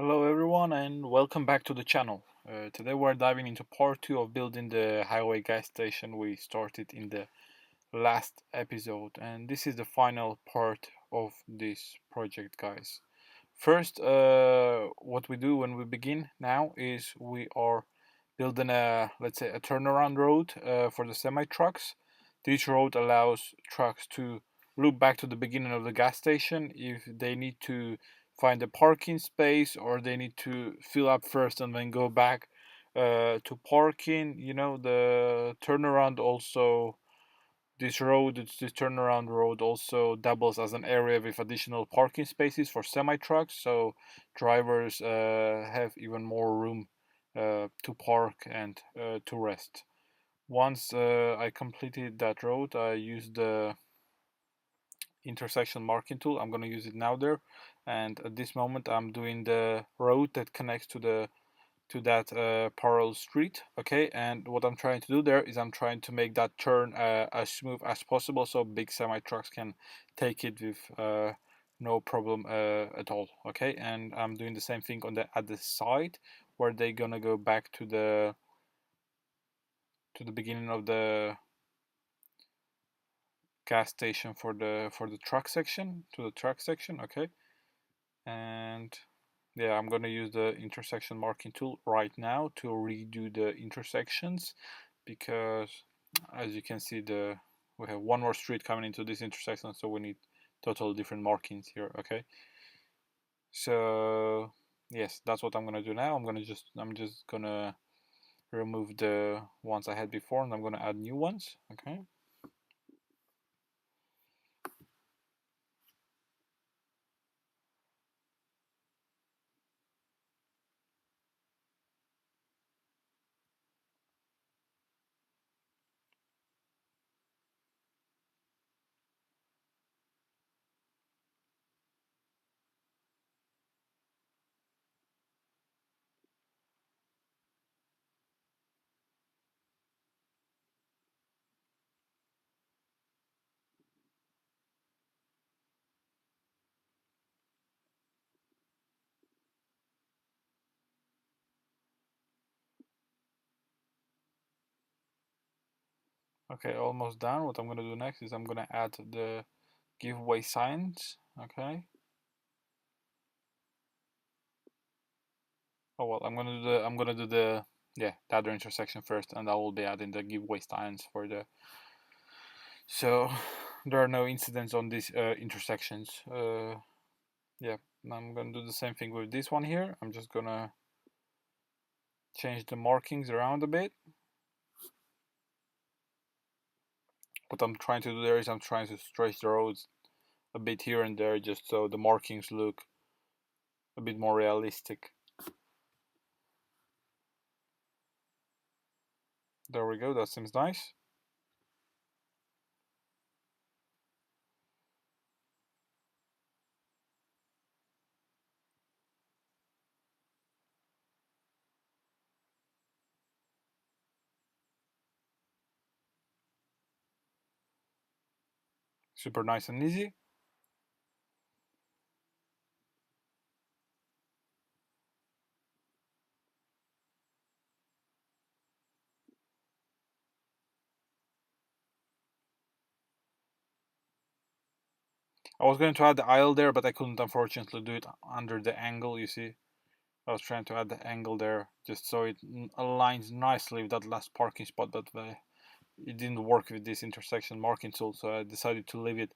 Hello everyone and welcome back to the channel. Today we're diving into part 2 of building the highway gas station we started in the last episode, and this is the final part of this project, guys. First, what we do when we begin now is we are building let's say a turnaround road for the semi trucks. This road allows trucks to loop back to the beginning of the gas station if they need to find a parking space or they need to fill up first and then go back to parking. The turnaround also this turnaround road also doubles as an area with additional parking spaces for semi trucks, so drivers have even more room to park and to rest. Once I completed that road, I used the intersection marking tool. I'm going to use it now there, and at this moment I'm doing the road that connects to that parallel street. Okay, and what I'm trying to do there is I'm trying to make that turn as smooth as possible so big semi trucks can take it with no problem at all. Okay, and I'm doing the same thing on the at the side where they're gonna go back to the beginning of the gas station for the truck section, to the truck section. Okay, and yeah, I'm gonna use the intersection marking tool right now to redo the intersections, because as you can see, we have one more street coming into this intersection, so we need totally different markings here. Okay, so yes, that's what I'm gonna do now. I'm just gonna remove the ones I had before, and I'm gonna add new ones. Okay, almost done. What I'm gonna do next is I'm gonna add the giveaway signs. Okay. Oh well, I'm gonna do the yeah, the other intersection first, and I will be adding the giveaway signs for the. So there are no incidents on these intersections. Yeah, I'm gonna do the same thing with this one here. I'm just gonna change the markings around a bit. What I'm trying to do there is I'm trying to stretch the roads a bit here and there, just so the markings look a bit more realistic. There we go. That seems nice. Super nice and easy. I was going to add the aisle there, but I couldn't unfortunately do it under the angle, you see. I was trying to add the angle there just so it aligns nicely with that last parking spot, but it didn't work with this intersection marking tool, so I decided to leave it.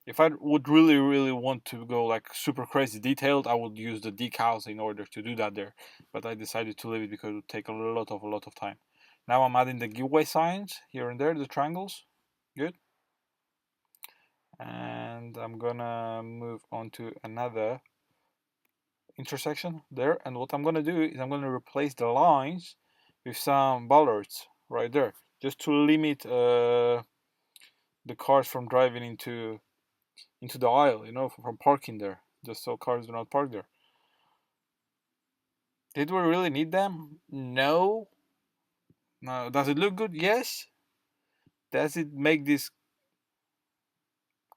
If I would really want to go like super crazy detailed, I would use the decals in order to do that there, but I decided to leave it because it would take a lot of time. Now I'm adding the giveaway signs here and there, the triangles. Good. And I'm gonna move on to another intersection there, and what I'm gonna do is I'm gonna replace the lines with some bollards right there, just to limit the cars from driving into the aisle, from parking there, just so cars do not park there. Did we really need them? No. No. Does it look good? Yes. Does it make this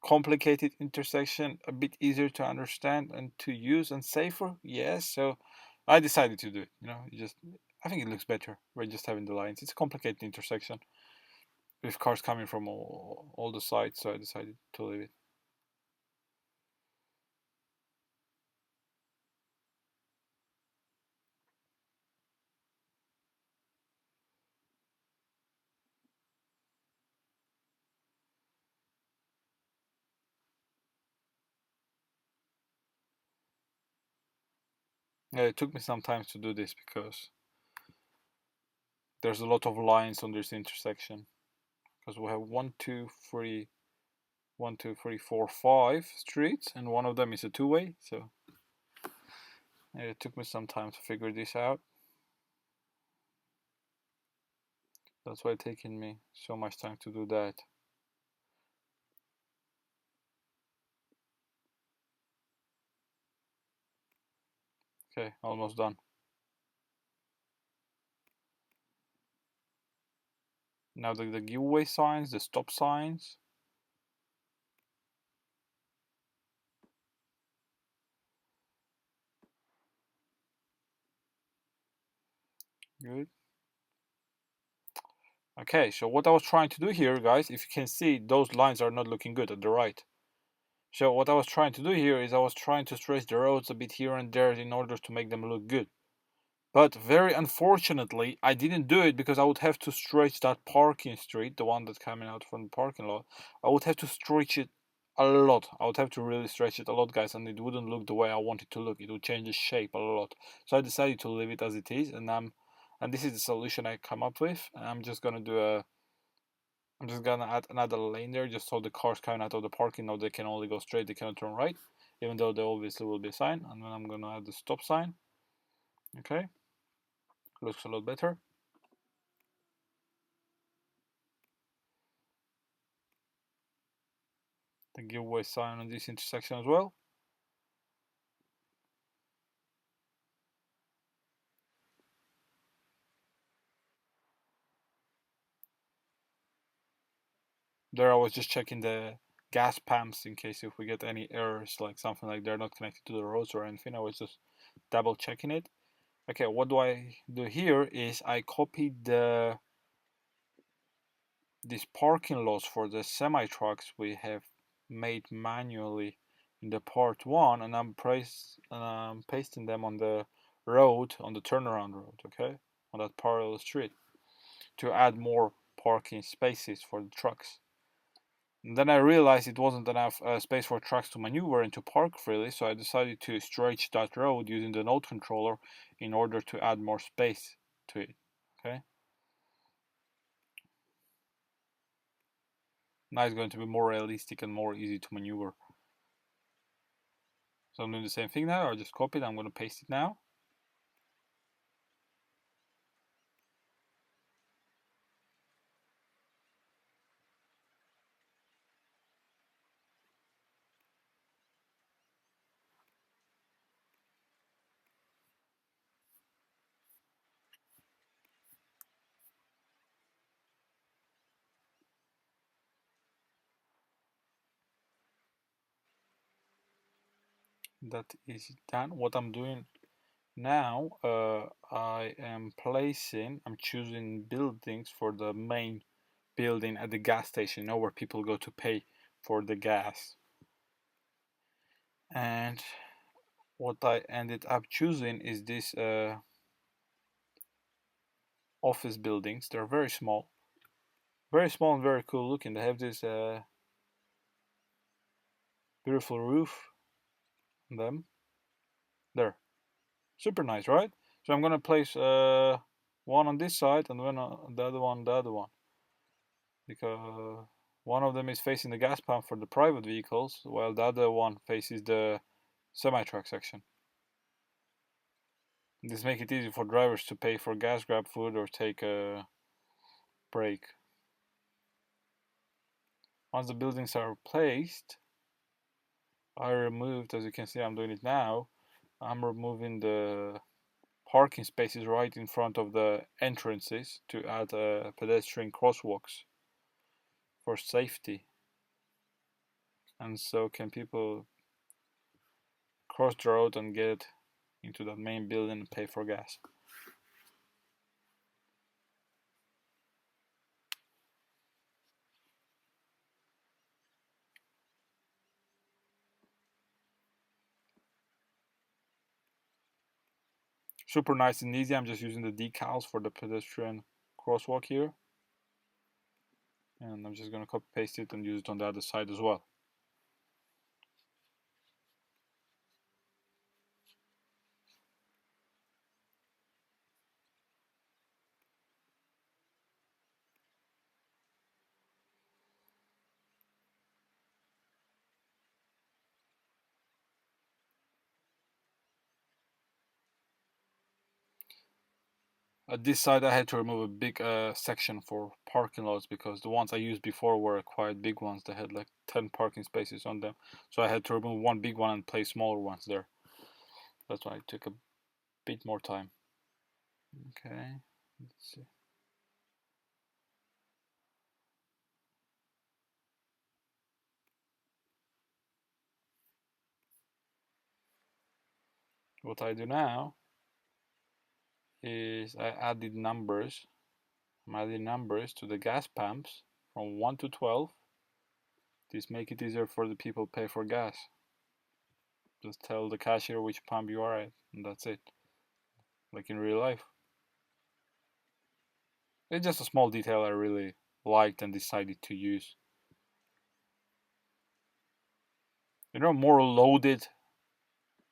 complicated intersection a bit easier to understand and to use and safer? Yes. So I decided to do it. I think it looks better by just having the lines. It's a complicated intersection with cars coming from all the sides, so I decided to leave it. Yeah, it took me some time to do this because there's a lot of lines on this intersection. Because we have 5 streets, and one of them is a two-way. So yeah, it took me some time to figure this out. That's why it's taken me so much time to do that. Okay, almost done. Now the giveaway signs, the stop signs. Good. Okay, so what I was trying to do here, guys, if you can see, those lines are not looking good at the right. So what I was trying to do here is I was trying to stretch the roads a bit here and there in order to make them look good. But very unfortunately, I didn't do it because I would have to stretch that parking street, the one that's coming out from the parking lot. I would have to stretch it a lot. I would have to really stretch it a lot, guys, and it wouldn't look the way I want it to look. It would change the shape a lot. So I decided to leave it as it is, and this is the solution I come up with. And I'm just gonna add another lane there, just so the cars coming out of the parking lot, they can only go straight, they cannot turn right, even though there obviously will be a sign. And then I'm gonna add the stop sign. Okay, looks a lot better. The giveaway sign on this intersection as well. There I was just checking the gas pumps in case if we get any errors, like something like they're not connected to the roads or anything. I was just double checking it. Okay, what do I do here is I copied these parking lots for the semi trucks we have made manually in the part one, and I'm pasting them on the road, on the turnaround road, okay, on that parallel street, to add more parking spaces for the trucks. And then I realized it wasn't enough space for trucks to maneuver and to park freely, so I decided to stretch that road using the node controller in order to add more space to it. Okay. Now it's going to be more realistic and more easy to maneuver. So I'm doing the same thing now. I just copy it. I'm going to paste it now. That is done. What I'm doing now, I'm choosing buildings for the main building at the gas station, where people go to pay for the gas. And what I ended up choosing is this office buildings. They're very small and very cool looking. They have this beautiful roof on them. There, super nice, right? So I'm gonna place one on this side and one on the other one, because one of them is facing the gas pump for the private vehicles, while the other one faces the semi-truck section. This makes it easy for drivers to pay for gas, grab food, or take a break. Once the buildings are placed, I removed, as you can see, I'm doing it now. I'm removing the parking spaces right in front of the entrances to add pedestrian crosswalks for safety. and so can people cross the road and get into that main building and pay for gas. Super nice and easy. I'm just using the decals for the pedestrian crosswalk here. And I'm just going to copy paste it and use it on the other side as well. At this side I had to remove a big section for parking lots because the ones I used before were quite big ones. They had like 10 parking spaces on them. So I had to remove one big one and place smaller ones there. That's why it took a bit more time. Okay, let's see. What I do now is I added numbers. I'm adding numbers to the gas pumps from 1 to 12. This make it easier for the people pay for gas. Just tell the cashier which pump you are at, and that's it. Like in real life. It's just a small detail I really liked and decided to use. More loaded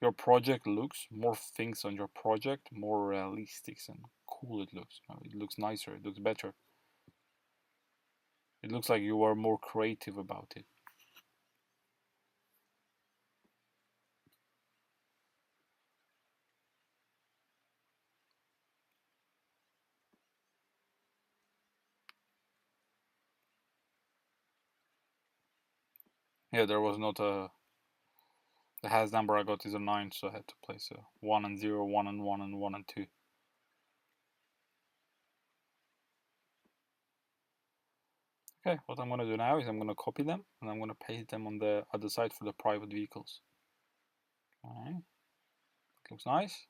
your project looks, more things on your project, more realistic and cool it looks. It looks nicer, it looks better. It looks like you are more creative about it. Yeah, there was not a. The has number I got is a 9, so I had to place a 1 and 0, 1 and 1, and 1 and 2. Okay, what I'm going to do now is I'm going to copy them and I'm going to paste them on the other side for the private vehicles. Okay, looks nice.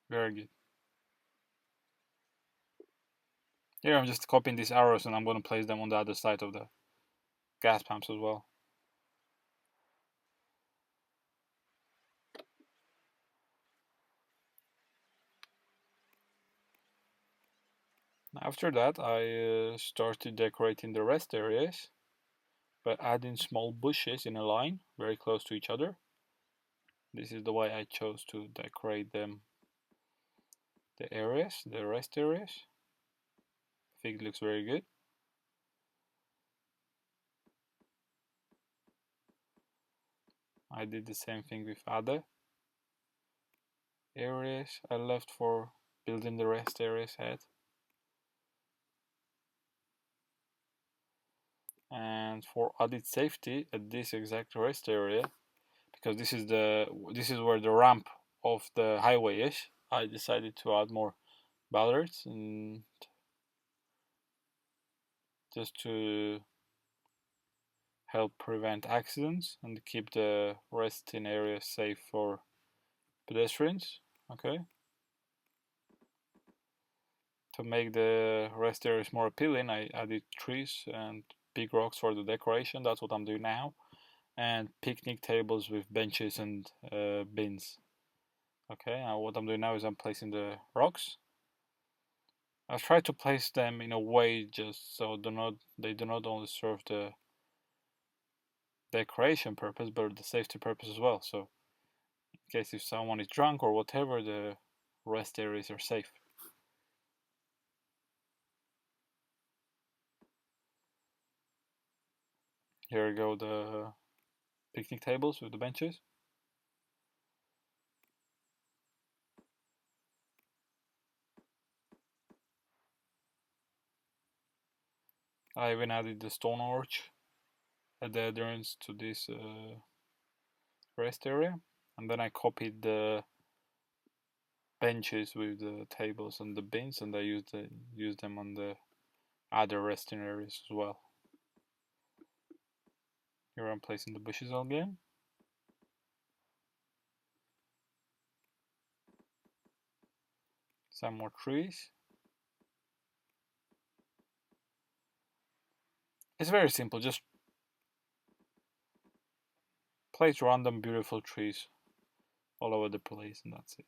Very good. Here I'm just copying these arrows and I'm going to place them on the other side of the gas pumps as well. After that I started decorating the rest areas by adding small bushes in a line very close to each other. This is the way I chose to decorate them, the areas, the rest areas. I think it looks very good. I did the same thing with other areas I left for building the rest areas at. And for added safety at this exact rest area, because this is where the ramp of the highway is, I decided to add more bollards and just to help prevent accidents and keep the resting area safe for pedestrians. Okay. To make the rest areas more appealing, I added trees and big rocks for the decoration. That's what I'm doing now. And picnic tables with benches and bins. Okay, and what I'm doing now is I'm placing the rocks. I've tried to place them in a way just so they do not only serve the decoration purpose but the safety purpose as well. So in case if someone is drunk or whatever, the rest areas are safe. Here we go, the picnic tables with the benches. I even added the stone arch at the entrance to this rest area, and then I copied the benches with the tables and the bins, and I used them on the other resting areas as well. Here I'm placing the bushes again. Some more trees. It's very simple, just place random beautiful trees all over the place, and that's it.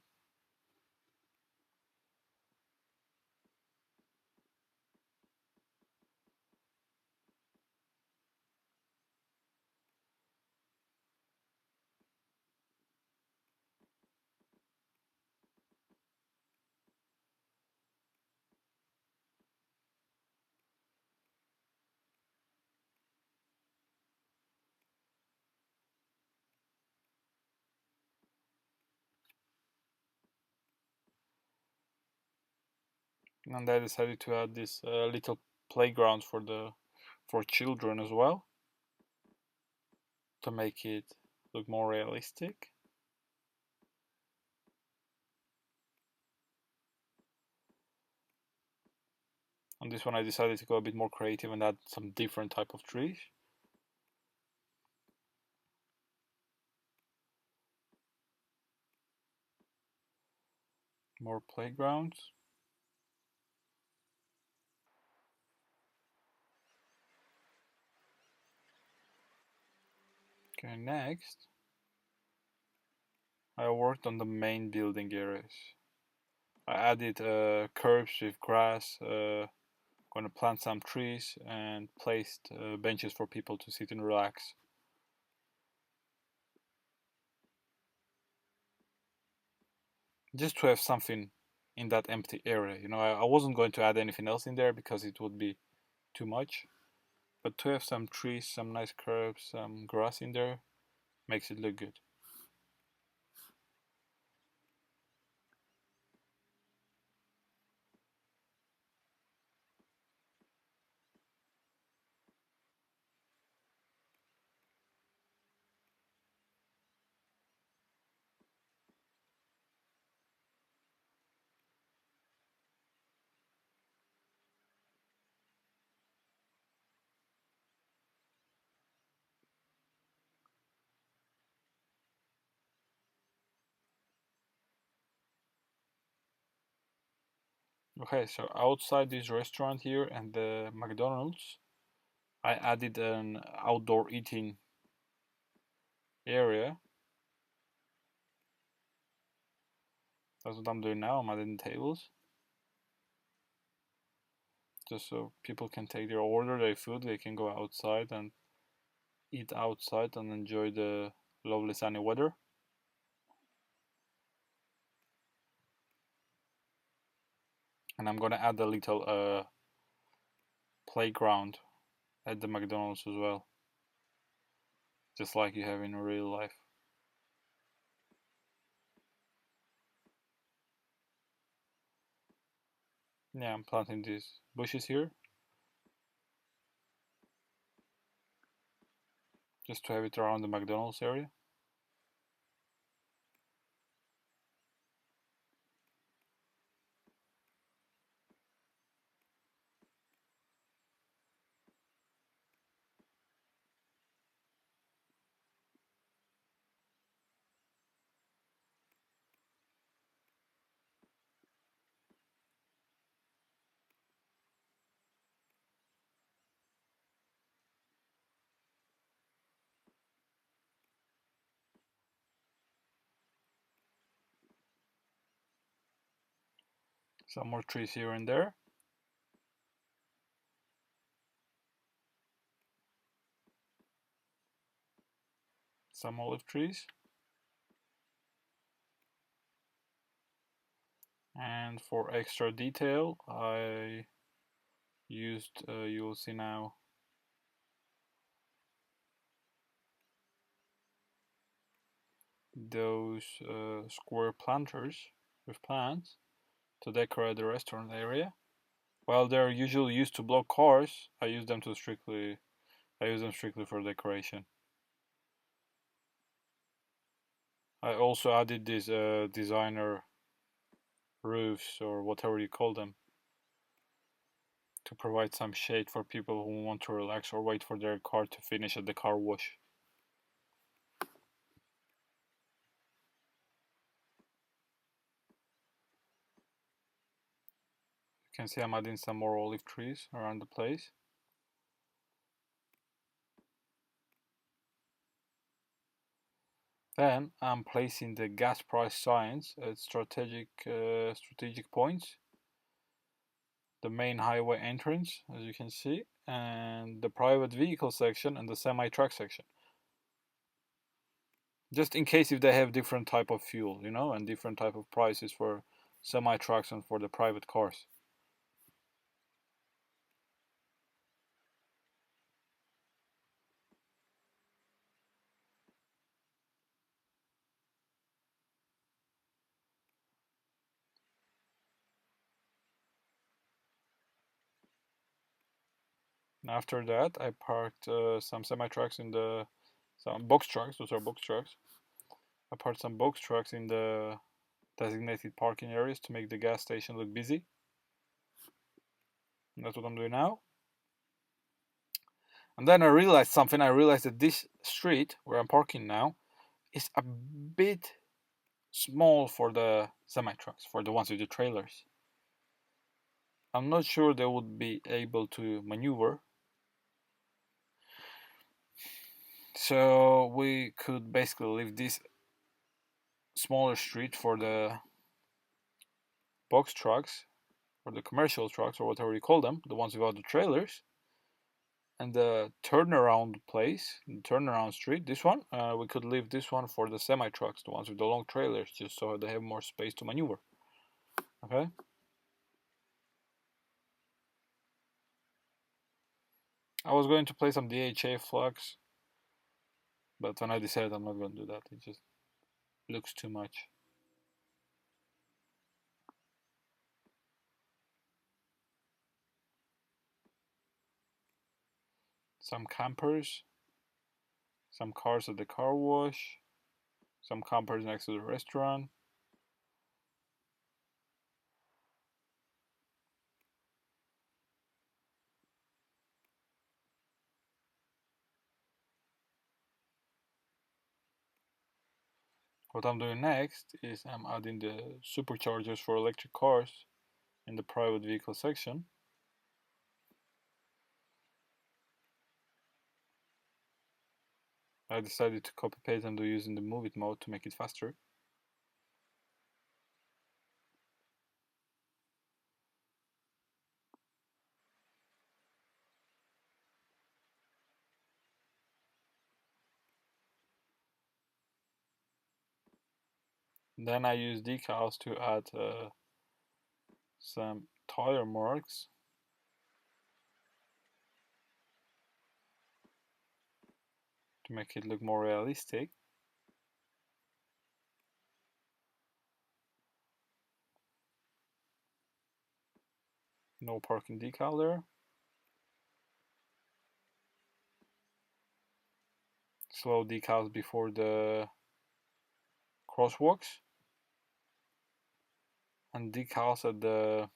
And I decided to add this little playgrounds for children as well, to make it look more realistic. On this one I decided to go a bit more creative and add some different type of trees. More playgrounds. Okay, next I worked on the main building areas. I added curbs with grass, gonna plant some trees, and placed benches for people to sit and relax. Just to have something in that empty area. You know, I wasn't going to add anything else in there because it would be too much. But to have some trees, some nice curbs, some grass in there makes it look good. Okay, so outside this restaurant here and the McDonald's, I added an outdoor eating area. That's what I'm doing now. I'm adding tables. Just so people can take their order, their food, they can go outside and eat outside and enjoy the lovely sunny weather. And I'm gonna add a little playground at the McDonald's as well, just like you have in real life. Yeah, I'm planting these bushes here just to have it around the McDonald's area. Some more trees here and there. Some olive trees. And for extra detail, I used, you'll see now, those square planters with plants to decorate the restaurant area. While they're usually used to block cars, I use them strictly for decoration. I also added these designer roofs or whatever you call them to provide some shade for people who want to relax or wait for their car to finish at the car wash. You can see I'm adding some more olive trees around the place. Then I'm placing the gas price signs at strategic points, the main highway entrance, as you can see, and the private vehicle section and the semi-truck section. Just in case if they have different type of fuel, and different type of prices for semi-trucks and for the private cars. And after that, I parked some semi-trucks some box trucks. Those are box trucks. I parked some box trucks in the designated parking areas to make the gas station look busy. And that's what I'm doing now. And then I realized something. I realized that this street where I'm parking now is a bit small for the semi trucks, for the ones with the trailers. I'm not sure they would be able to maneuver. So we could basically leave this smaller street for the box trucks or the commercial trucks or whatever you call them, the ones without the trailers. And the turnaround place, the turnaround street, this one, we could leave this one for the semi trucks, the ones with the long trailers, just so they have more space to maneuver. Okay. I was going to play some DHA flags, but when I decided I'm not going to do that, it just looks too much. Some campers, some cars at the car wash, some campers next to the restaurant. What I'm doing next is I'm adding the superchargers for electric cars in the private vehicle section. I decided to copy paste and do using the move it mode to make it faster. Then I use decals to add some tire marks to make it look more realistic. No parking decal there. Slow decals before the crosswalks and decals at the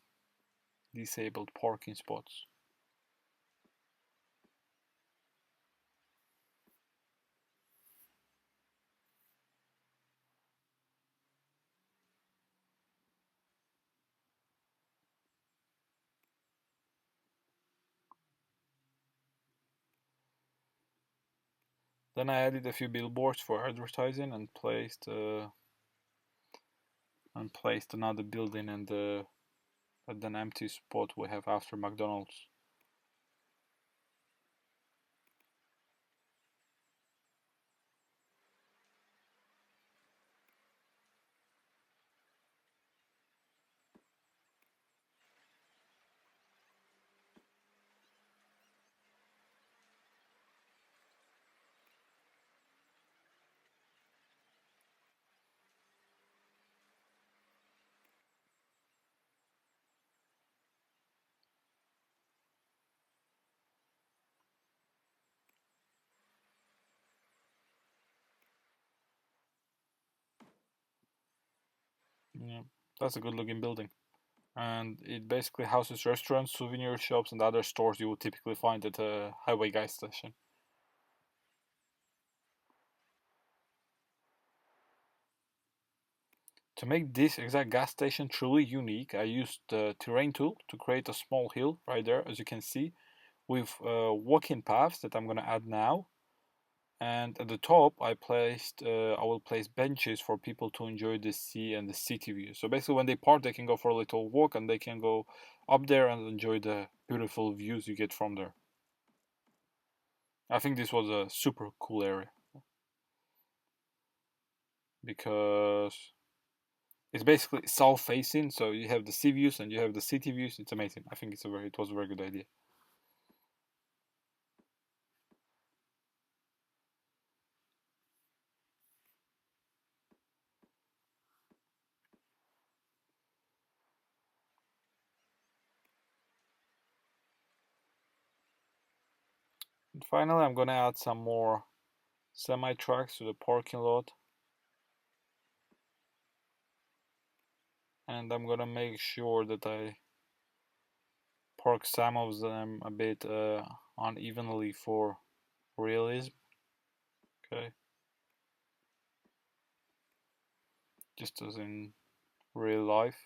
disabled parking spots. Then I added a few billboards for advertising and placed another building at an empty spot we have after McDonald's. Yeah, that's a good looking building. And it basically houses restaurants, souvenir shops, and other stores you would typically find at a highway gas station. To make this exact gas station truly unique, I used the terrain tool to create a small hill right there, as you can see, with walking paths that I'm going to add now. And at the top, I will place benches for people to enjoy the sea and the city view. So basically, when they park, they can go for a little walk and they can go up there and enjoy the beautiful views you get from there. I think this was a super cool area because it's basically south facing, so you have the sea views and you have the city views. It's amazing. I think it was a very good idea. And finally, I'm gonna add some more semi trucks to the parking lot, and I'm gonna make sure that I park some of them a bit unevenly for realism. Okay, just as in real life.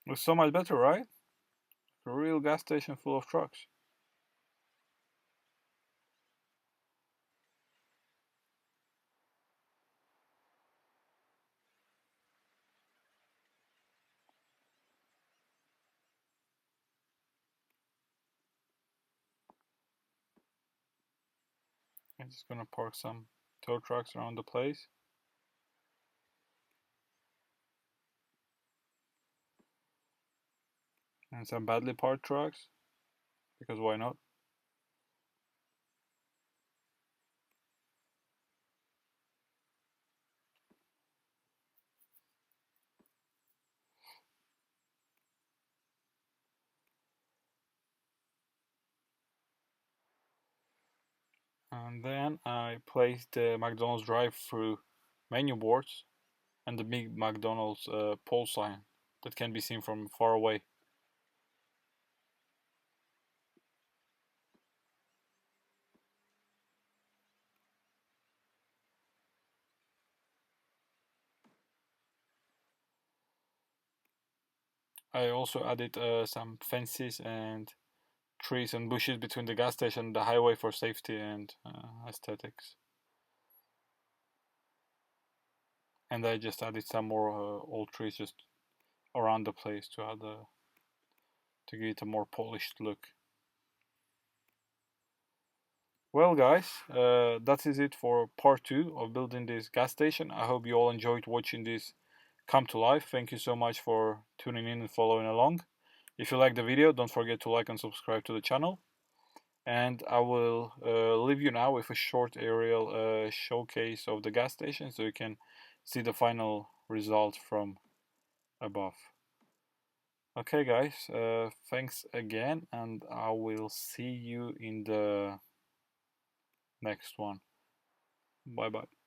It's so much better, right? A real gas station full of trucks. I'm just gonna park some tow trucks around the place and some badly parked trucks because why not? And then I placed the McDonald's drive-through menu boards and the big McDonald's pole sign that can be seen from far away. I also added some fences and trees and bushes between the gas station and the highway for safety and aesthetics. And I just added some more old trees just around the place to add to give it a more polished look. Well, guys, that is it for part two of building this gas station. I hope you all enjoyed watching this come to life. Thank you so much for tuning in and following along. If you like the video, don't forget to like and subscribe to the channel. And I will leave you now with a short aerial showcase of the gas station so you can see the final result from above. Okay, guys, thanks again, and I will see you in the next one. Bye bye.